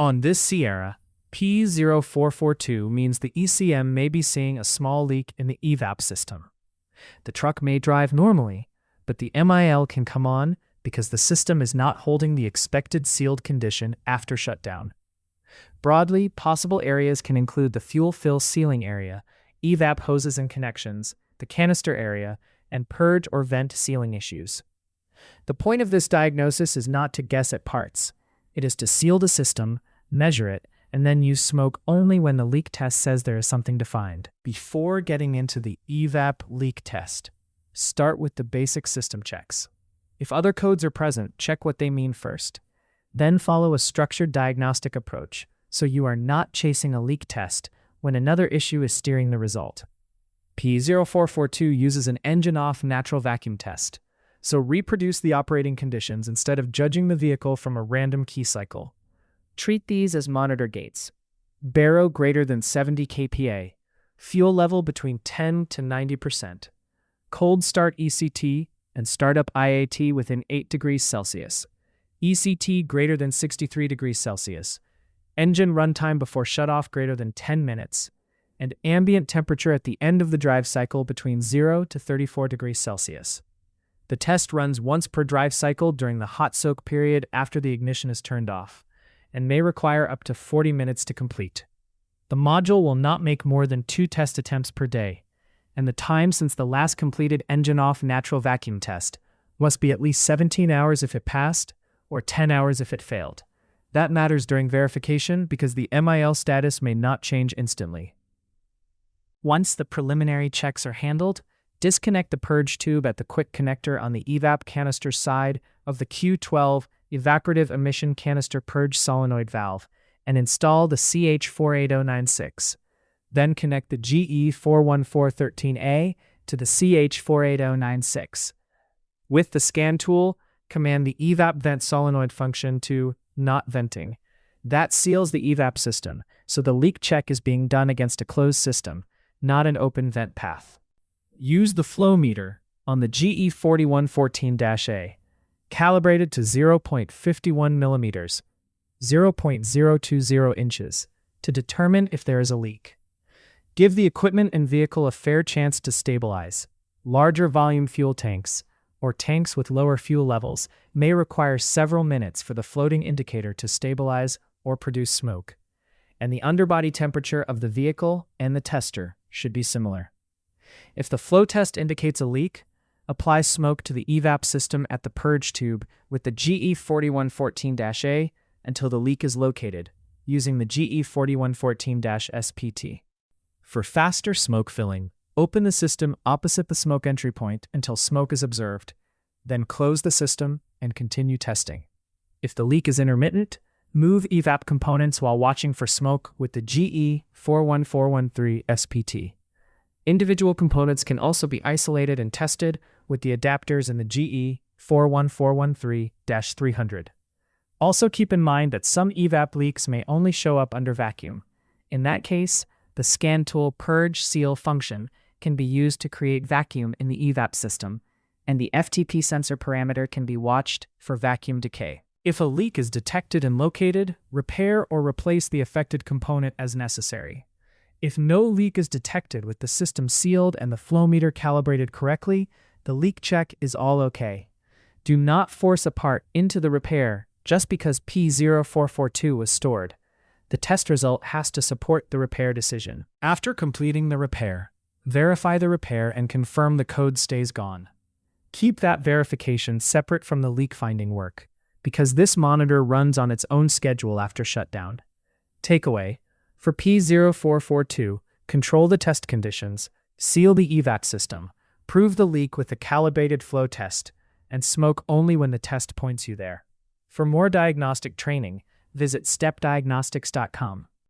On this Sierra, P0442 means the ECM may be seeing a small leak in the EVAP system. The truck may drive normally, but the MIL can come on because the system is not holding the expected sealed condition after shutdown. Broadly, possible areas can include the fuel fill sealing area, EVAP hoses and connections, the canister area, and purge or vent sealing issues. The point of this diagnosis is not to guess at parts. It is to seal the system, measure it, and then use smoke only when the leak test says there is something defined. Before getting into the EVAP leak test, start with the basic system checks. If other codes are present, check what they mean first. Then follow a structured diagnostic approach, so you are not chasing a leak test when another issue is steering the result. P0442 uses an engine-off natural vacuum test, so reproduce the operating conditions instead of judging the vehicle from a random key cycle. Treat these as monitor gates. Baro greater than 70 kPa, fuel level between 10 to 90%, cold start ECT and startup IAT within 8 degrees Celsius, ECT greater than 63 degrees Celsius, engine runtime before shutoff greater than 10 minutes, and ambient temperature at the end of the drive cycle between 0 to 34 degrees Celsius. The test runs once per drive cycle during the hot soak period after the ignition is turned off, and may require up to 40 minutes to complete. The module will not make more than 2 test attempts per day, and the time since the last completed engine-off natural vacuum test must be at least 17 hours if it passed, or 10 hours if it failed. That matters during verification because the MIL status may not change instantly. Once the preliminary checks are handled, disconnect the purge tube at the quick connector on the EVAP canister side of the Q12 evaporative emission canister purge solenoid valve and install the CH48096. Then connect the GE41413A to the CH48096. With the scan tool, command the EVAP vent solenoid function to not venting. That seals the EVAP system, so the leak check is being done against a closed system, not an open vent path. Use the flow meter on the GE4114-A, calibrated to 0.51 millimeters, 0.020 inches, to determine if there is a leak. Give the equipment and vehicle a fair chance to stabilize. Larger volume fuel tanks, or tanks with lower fuel levels, may require several minutes for the floating indicator to stabilize or produce smoke, and the underbody temperature of the vehicle and the tester should be similar. If the flow test indicates a leak, apply smoke to the EVAP system at the purge tube with the GE4114-A until the leak is located, using the GE4114-SPT. For faster smoke filling, open the system opposite the smoke entry point until smoke is observed, then close the system and continue testing. If the leak is intermittent, move EVAP components while watching for smoke with the GE41413 SPT. Individual components can also be isolated and tested with the adapters in the GE41413-300. Also keep in mind that some EVAP leaks may only show up under vacuum. In that case, the scan tool purge seal function can be used to create vacuum in the EVAP system, and the FTP sensor parameter can be watched for vacuum decay. If a leak is detected and located, repair or replace the affected component as necessary. If no leak is detected with the system sealed and the flow meter calibrated correctly, the leak check is all okay. Do not force a part into the repair just because P0442 was stored. The test result has to support the repair decision. After completing the repair, verify the repair and confirm the code stays gone. Keep that verification separate from the leak finding work, because this monitor runs on its own schedule after shutdown. Takeaway: for P0442, control the test conditions, seal the EVAP system, prove the leak with a calibrated flow test, and smoke only when the test points you there. For more diagnostic training, visit stepdiagnostics.com.